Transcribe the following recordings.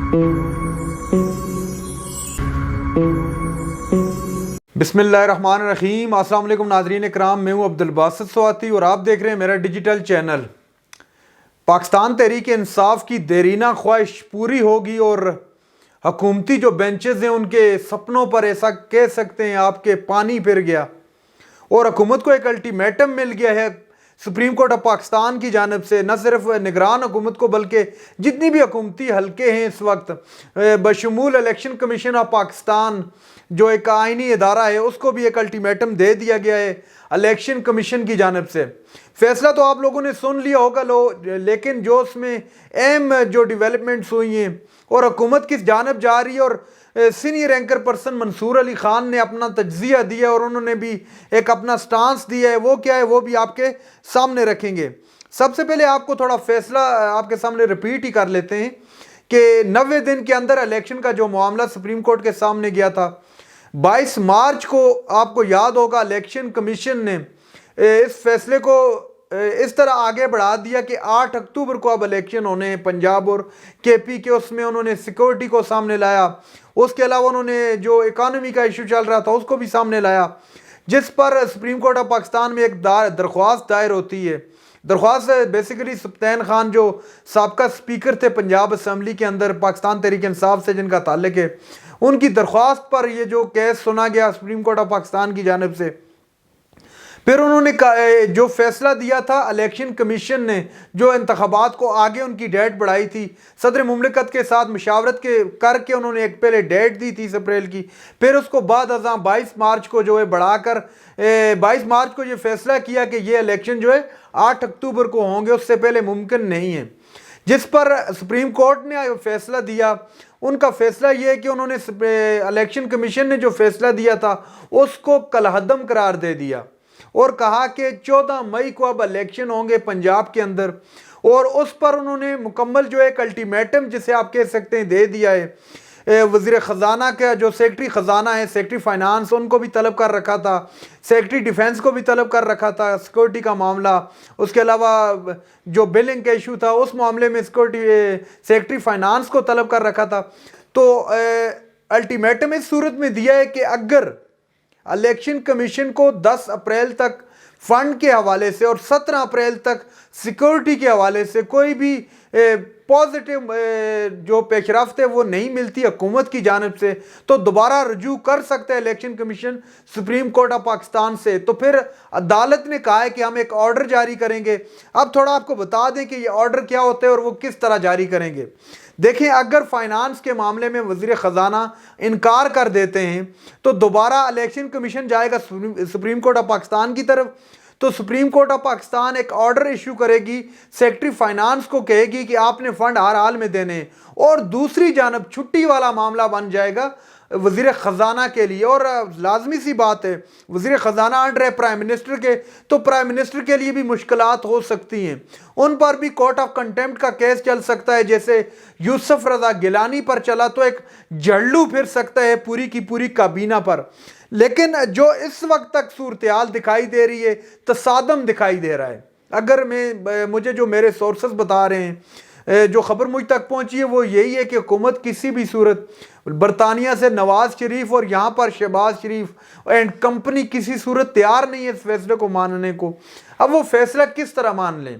بسم اللہ الرحمن الرحیم۔ السلام علیکم ناظرین اکرام، میں ہوں عبدالباسط سواتی اور آپ دیکھ رہے ہیں میرا ڈیجیٹل چینل۔ پاکستان تحریک انصاف کی دیرینہ خواہش پوری ہوگی اور حکومتی جو بینچز ہیں ان کے سپنوں پر ایسا کہہ سکتے ہیں آپ کے پانی پھر گیا، اور حکومت کو ایک الٹیمیٹم مل گیا ہے سپریم کورٹ آف پاکستان کی جانب سے، نہ صرف نگران حکومت کو بلکہ جتنی بھی حکومتی حلقے ہیں اس وقت بشمول الیکشن کمیشن آف پاکستان جو ایک آئینی ادارہ ہے اس کو بھی ایک الٹیمیٹم دے دیا گیا ہے الیکشن کمیشن کی جانب سے۔ فیصلہ تو آپ لوگوں نے سن لیا ہوگا لیکن جو اس میں اہم جو ڈیولپمنٹس ہوئی ہیں اور حکومت کس جانب جا رہی ہے، اور سینئر اینکر پرسن منصور علی خان نے اپنا تجزیہ دیا اور انہوں نے بھی ایک اپنا سٹانس دیا ہے، وہ کیا ہے وہ بھی آپ کے سامنے رکھیں گے۔ سب سے پہلے آپ کو تھوڑا فیصلہ آپ کے سامنے ریپیٹ ہی کر لیتے ہیں کہ 90 دن کے اندر الیکشن کا جو معاملہ سپریم کورٹ کے سامنے گیا تھا، 22 مارچ کو آپ کو یاد ہوگا الیکشن کمیشن نے اس فیصلے کو اس طرح آگے بڑھا دیا کہ 8 اکتوبر کو اب الیکشن ہونے ہیں پنجاب اور کے پی کے۔ اس میں انہوں نے سیکورٹی کو سامنے لایا، اس کے علاوہ انہوں نے جو اکانومی کا ایشو چل رہا تھا اس کو بھی سامنے لایا، جس پر سپریم کورٹ آف پاکستان میں ایک درخواست دائر ہوتی ہے۔ درخواست بیسیکلی سبطین خان جو سابقہ سپیکر تھے پنجاب اسمبلی کے اندر پاکستان تحریک انصاف سے جن کا تعلق ہے، ان کی درخواست پر یہ جو کیس سنا گیا سپریم کورٹ آف پاکستان کی جانب سے۔ پھر انہوں نے جو فیصلہ دیا تھا الیکشن کمیشن نے، جو انتخابات کو آگے ان کی ڈیٹ بڑھائی تھی، صدر مملکت کے ساتھ مشاورت کر کے انہوں نے ایک پہلے ڈیٹ دی 30 اپریل کی، پھر اس کو بعد ازاں 22 مارچ کو جو ہے بڑھا کر 22 مارچ کو یہ فیصلہ کیا کہ یہ الیکشن جو ہے 8 اکتوبر کو ہوں گے، اس سے پہلے ممکن نہیں ہے۔ جس پر سپریم کورٹ نے فیصلہ دیا، ان کا فیصلہ یہ ہے کہ انہوں نے الیکشن کمیشن نے جو فیصلہ دیا تھا اس کو کالعدم قرار دے دیا اور کہا کہ 14 مئی کو اب الیکشن ہوں گے پنجاب کے اندر، اور اس پر انہوں نے مکمل جو ایک الٹیمیٹم جسے آپ کہہ سکتے ہیں دے دیا ہے۔ وزیر خزانہ کا جو سیکرٹری خزانہ ہے، سیکرٹری فائنانس، ان کو بھی طلب کر رکھا تھا، سیکرٹری ڈیفنس کو بھی طلب کر رکھا تھا سیکورٹی کا معاملہ، اس کے علاوہ جو بلنگ کا ایشو تھا اس معاملے میں سیکرٹری فائنانس کو طلب کر رکھا تھا۔ تو الٹیمیٹم اس صورت میں دیا ہے کہ اگر الیکشن کمیشن کو 10 اپریل تک فنڈ کے حوالے سے اور 17 اپریل تک سیکورٹی کے حوالے سے کوئی بھی پازیٹیو جو پیش رفت ہے وہ نہیں ملتی حکومت کی جانب سے، تو دوبارہ رجوع کر سکتا ہے election commission supreme court of Pakistan سے۔ تو پھر عدالت نے کہا ہے کہ ہم ایک آرڈر جاری کریں گے۔ اب تھوڑا آپ کو بتا دیں کہ یہ آرڈر کیا ہوتا ہے اور وہ کس طرح جاری کریں گے۔ دیکھیں، اگر فائنانس کے معاملے میں وزیر خزانہ انکار کر دیتے ہیں تو دوبارہ الیکشن کمیشن جائے گا سپریم کورٹ آف پاکستان کی طرف، تو سپریم کورٹ آف پاکستان ایک آرڈر ایشو کرے گی، سیکرٹری فائنانس کو کہے گی کہ آپ نے فنڈ ہر حال میں دینے ہیں، اور دوسری جانب چھٹی والا معاملہ بن جائے گا وزیر خزانہ کے لیے۔ اور لازمی سی بات ہے وزیر خزانہ انڈر ہے پرائم منسٹر کے، تو پرائم منسٹر کے لیے بھی مشکلات ہو سکتی ہیں، ان پر بھی کورٹ آف کنٹیمپٹ کا کیس چل سکتا ہے، جیسے یوسف رضا گیلانی پر چلا تو ایک جھڑلو پھر سکتا ہے پوری کی پوری کابینہ پر۔ لیکن جو اس وقت تک صورتحال دکھائی دے رہی ہے، تصادم دکھائی دے رہا ہے۔ اگر مجھے جو میرے سورسز بتا رہے ہیں، جو خبر مجھ تک پہنچی ہے وہ یہی ہے کہ حکومت کسی بھی صورت برطانیہ سے نواز شریف اور یہاں پر شہباز شریف اینڈ کمپنی کسی صورت تیار نہیں ہے اس فیصلے کو ماننے کو۔ اب وہ فیصلہ کس طرح مان لیں؟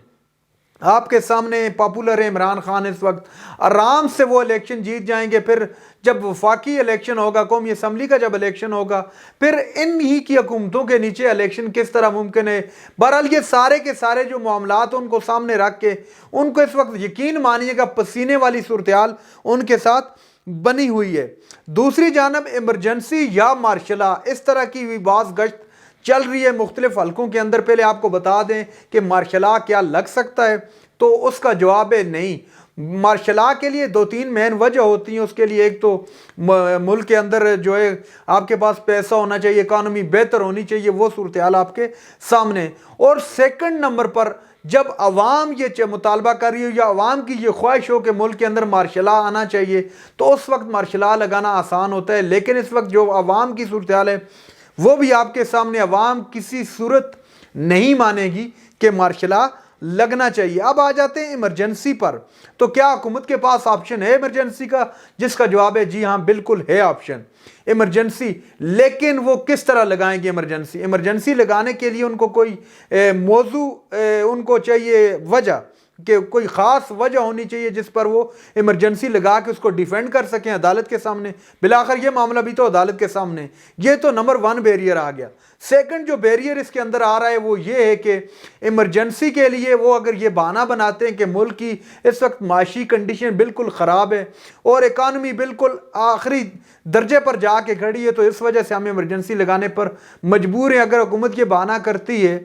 آپ کے سامنے پاپولر ہے عمران خان، اس وقت آرام سے وہ الیکشن جیت جائیں گے، پھر جب وفاقی الیکشن ہوگا، قومی اسمبلی کا جب الیکشن ہوگا، پھر ان ہی کی حکومتوں کے نیچے الیکشن کس طرح ممکن ہے۔ بہرحال یہ سارے کے سارے جو معاملات ان کو سامنے رکھ کے ان کو اس وقت یقین مانیے گا پسینے والی صورتحال ان کے ساتھ بنی ہوئی ہے۔ دوسری جانب ایمرجنسی یا مارشل لا، اس طرح کی بعض گشت چل رہی ہے مختلف حلقوں کے اندر۔ پہلے آپ کو بتا دیں کہ مارشل لا کیا لگ سکتا ہے، تو اس کا جواب ہے نہیں۔ مارشل لا کے لیے 2-3 مین وجہ ہوتی ہیں اس کے لیے۔ ایک تو ملک کے اندر جو ہے آپ کے پاس پیسہ ہونا چاہیے، اکانومی بہتر ہونی چاہیے، وہ صورتحال آپ کے سامنے۔ اور سیکنڈ نمبر پر جب عوام یہ مطالبہ کر رہی ہو یا عوام کی یہ خواہش ہو کہ ملک کے اندر مارشل لا آنا چاہیے، تو اس وقت مارشل لا لگانا آسان ہوتا ہے۔ لیکن اس وقت جو عوام کی صورتحال ہے وہ بھی آپ کے سامنے، عوام کسی صورت نہیں مانے گی کہ مارشل لا لگنا چاہیے۔ اب آ جاتے ہیں ایمرجنسی پر، تو کیا حکومت کے پاس آپشن ہے ایمرجنسی کا؟ جس کا جواب ہے جی ہاں، بالکل ہے آپشن ایمرجنسی، لیکن وہ کس طرح لگائیں گے ایمرجنسی؟ ایمرجنسی لگانے کے لیے ان کو کوئی موضوع ان کو چاہیے، وجہ کہ کوئی خاص وجہ ہونی چاہیے جس پر وہ ایمرجنسی لگا کے اس کو ڈیفینڈ کر سکیں عدالت کے سامنے۔ بالآخر یہ معاملہ بھی تو عدالت کے سامنے، یہ تو نمبر 1 بیریئر آ گیا۔ سیکنڈ جو بیریئر اس کے اندر آ رہا ہے وہ یہ ہے کہ ایمرجنسی کے لیے وہ اگر یہ بہانہ بناتے ہیں کہ ملک کی اس وقت معاشی کنڈیشن بالکل خراب ہے اور اکانومی بالکل آخری درجے پر جا کے کھڑی ہے، تو اس وجہ سے ہم ایمرجنسی لگانے پر مجبور ہیں، اگر حکومت یہ بہانہ کرتی ہے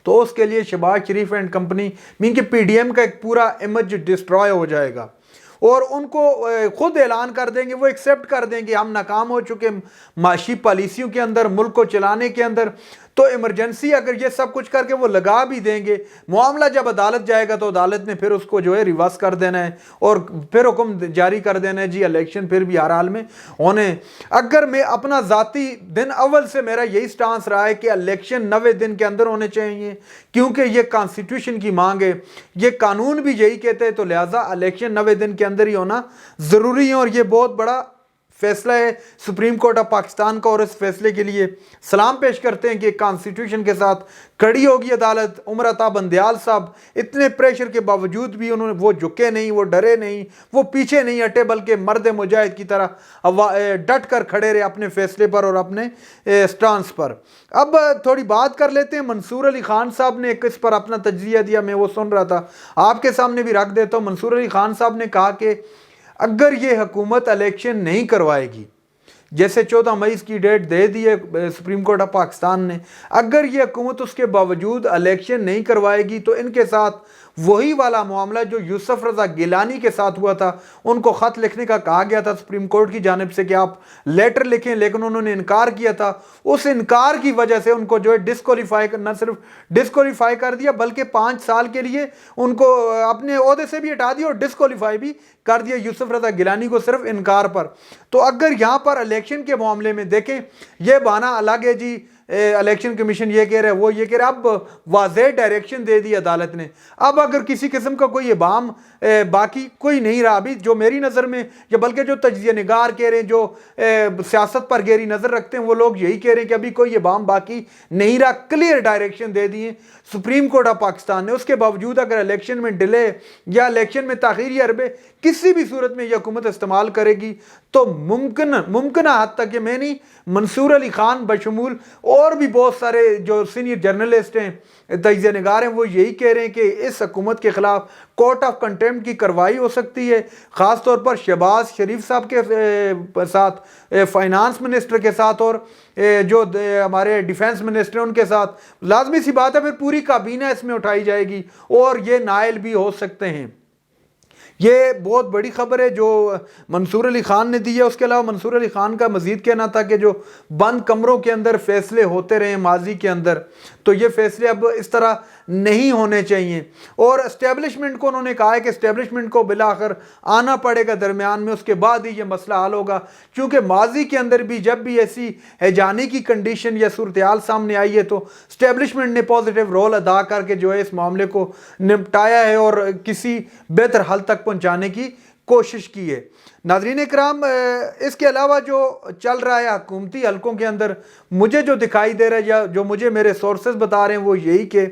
تو اس کے لیے شہباز شریف اینڈ کمپنی مین کہ پی ڈی ایم کا ایک پورا امیج ڈسٹرائے ہو جائے گا، اور ان کو خود اعلان کر دیں گے، وہ ایکسیپٹ کر دیں گے ہم ناکام ہو چکے معاشی پالیسیوں کے اندر، ملک کو چلانے کے اندر۔ تو ایمرجنسی اگر یہ سب کچھ کر کے وہ لگا بھی دیں گے، معاملہ جب عدالت جائے گا تو عدالت نے پھر اس کو جو ہے ریورس کر دینا ہے اور پھر حکم جاری کر دینا ہے جی الیکشن پھر بھی ہر حال میں ہونے۔ اگر میں اپنا ذاتی دن اول سے میرا یہی سٹانس رہا ہے کہ الیکشن 90 دن کے اندر ہونے چاہیے، کیونکہ یہ کانسٹیٹیوشن کی مانگ ہے، یہ قانون بھی یہی کہتے ہیں، تو لہٰذا الیکشن 90 دن کے اندر ہی ہونا ضروری ہے، اور یہ بہت بڑا فیصلہ ہے سپریم کورٹ آف پاکستان کا، اور اس فیصلے کے لیے سلام پیش کرتے ہیں کہ کانسٹیٹیوشن کے ساتھ کھڑی ہوگی عدالت۔ عمر عطا بندیال صاحب اتنے پریشر کے باوجود بھی وہ جھکے نہیں، وہ ڈرے نہیں، وہ پیچھے نہیں ہٹے، بلکہ مرد مجاہد کی طرح ڈٹ کر کھڑے رہے اپنے فیصلے پر اور اپنے سٹانس پر۔ اب تھوڑی بات کر لیتے ہیں، منصور علی خان صاحب نے اس پر اپنا تجزیہ دیا، میں وہ سن رہا تھا، آپ کے سامنے بھی رکھ دیتا ہوں۔ منصور علی خان صاحب نے کہا کہ اگر یہ حکومت الیکشن نہیں کروائے گی، جیسے 14 مئی کی ڈیٹ دے دی ہے سپریم کورٹ آف پاکستان نے، اگر یہ حکومت اس کے باوجود الیکشن نہیں کروائے گی تو ان کے ساتھ وہی والا معاملہ جو یوسف رضا گیلانی کے ساتھ ہوا تھا، ان کو خط لکھنے کا کہا گیا تھا سپریم کورٹ کی جانب سے کہ آپ لیٹر لکھیں، لیکن انہوں نے انکار کیا تھا، اس انکار کی وجہ سے ان کو جو ہے ڈسکوالیفائی، نہ صرف ڈسکوالیفائی کر دیا بلکہ 5 سال کے لیے ان کو اپنے عہدے سے بھی ہٹا دیا اور ڈسکوالیفائی بھی کر دیا یوسف رضا گیلانی کو صرف انکار پر۔ تو اگر یہاں پر الیکشن کے معاملے میں دیکھیں، یہ بہانہ الگ ہے جی، الیکشن کمیشن یہ کہہ رہا ہے، وہ یہ کہہ رہا ہے، اب واضح ڈائریکشن دے دی عدالت نے۔ اب اگر کسی قسم کا کوئی ابہام باقی کوئی نہیں رہا ابھی، جو میری نظر میں، یا بلکہ جو تجزیہ نگار کہہ رہے ہیں، جو سیاست پر گہری نظر رکھتے ہیں، وہ لوگ یہی کہہ رہے ہیں کہ ابھی کوئی ابہام باقی نہیں رہا، کلیئر ڈائریکشن دے دیے سپریم کورٹ آف پاکستان نے۔ اس کے باوجود اگر الیکشن میں ڈیلے یا الیکشن میں تاخیر یا حربے کسی بھی صورت میں یہ حکومت استعمال کرے گی تو ممکنہ حد تک، یہ میں نہیں، منصور علی خان بشمول اور بھی بہت سارے جو سینئر جرنلسٹ ہیں، تجزیہ نگار ہیں، وہ یہی کہہ رہے ہیں کہ اس حکومت کے خلاف کورٹ آف کنٹیمپٹ کی کارروائی ہو سکتی ہے، خاص طور پر شہباز شریف صاحب کے ساتھ، فائنانس منسٹر کے ساتھ، اور جو ہمارے ڈیفنس منسٹر ہیں ان کے ساتھ۔ لازمی سی بات ہے پھر پوری کابینہ اس میں اٹھائی جائے گی اور یہ نائل بھی ہو سکتے ہیں۔ یہ بہت بڑی خبر ہے جو منصور علی خان نے دی ہے۔ اس کے علاوہ منصور علی خان کا مزید کہنا تھا کہ جو بند کمروں کے اندر فیصلے ہوتے رہے ماضی کے اندر، تو یہ فیصلے اب اس طرح نہیں ہونے چاہیے، اور اسٹیبلشمنٹ کو انہوں نے کہا ہے کہ اسٹیبلشمنٹ کو بالآخر آنا پڑے گا درمیان میں، اس کے بعد ہی یہ مسئلہ حل ہوگا، کیونکہ ماضی کے اندر بھی جب بھی ایسی ہیجانی کی کنڈیشن یا صورتحال سامنے آئی ہے تو اسٹیبلشمنٹ نے پازیٹیو رول ادا کر کے جو ہے اس معاملے کو نپٹایا ہے اور کسی بہتر حل تک پہنچانے کی کوشش کی ہے۔ ناظرین اکرام، اس کے علاوہ جو چل رہا ہے حکومتی حلقوں کے اندر، مجھے جو دکھائی دے رہا ہے یا جو مجھے میرے سورسز بتا رہے ہیں وہ یہی کہ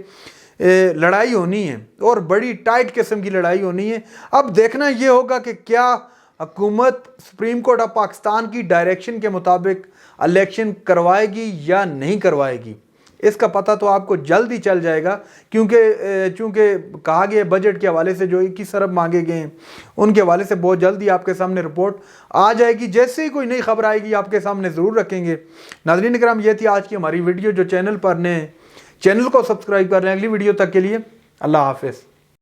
لڑائی ہونی ہے اور بڑی ٹائٹ قسم کی لڑائی ہونی ہے۔ اب دیکھنا یہ ہوگا کہ کیا حکومت سپریم کورٹ آف پاکستان کی ڈائریکشن کے مطابق الیکشن کروائے گی یا نہیں کروائے گی۔ اس کا پتہ تو آپ کو جلد ہی چل جائے گا، چونکہ کہا گیا بجٹ کے حوالے سے جو 21 ارب مانگے گئے ہیں ان کے حوالے سے بہت جلد ہی آپ کے سامنے رپورٹ آ جائے گی۔ جیسے ہی کوئی نئی خبر آئے گی آپ کے سامنے ضرور رکھیں گے۔ ناظرین اکرام، یہ تھی آج کی ہماری ویڈیو۔ جو چینل پر نئے، چینل کو سبسکرائب کر رہے ہیں۔ اگلی ویڈیو تک کے لیے اللہ حافظ۔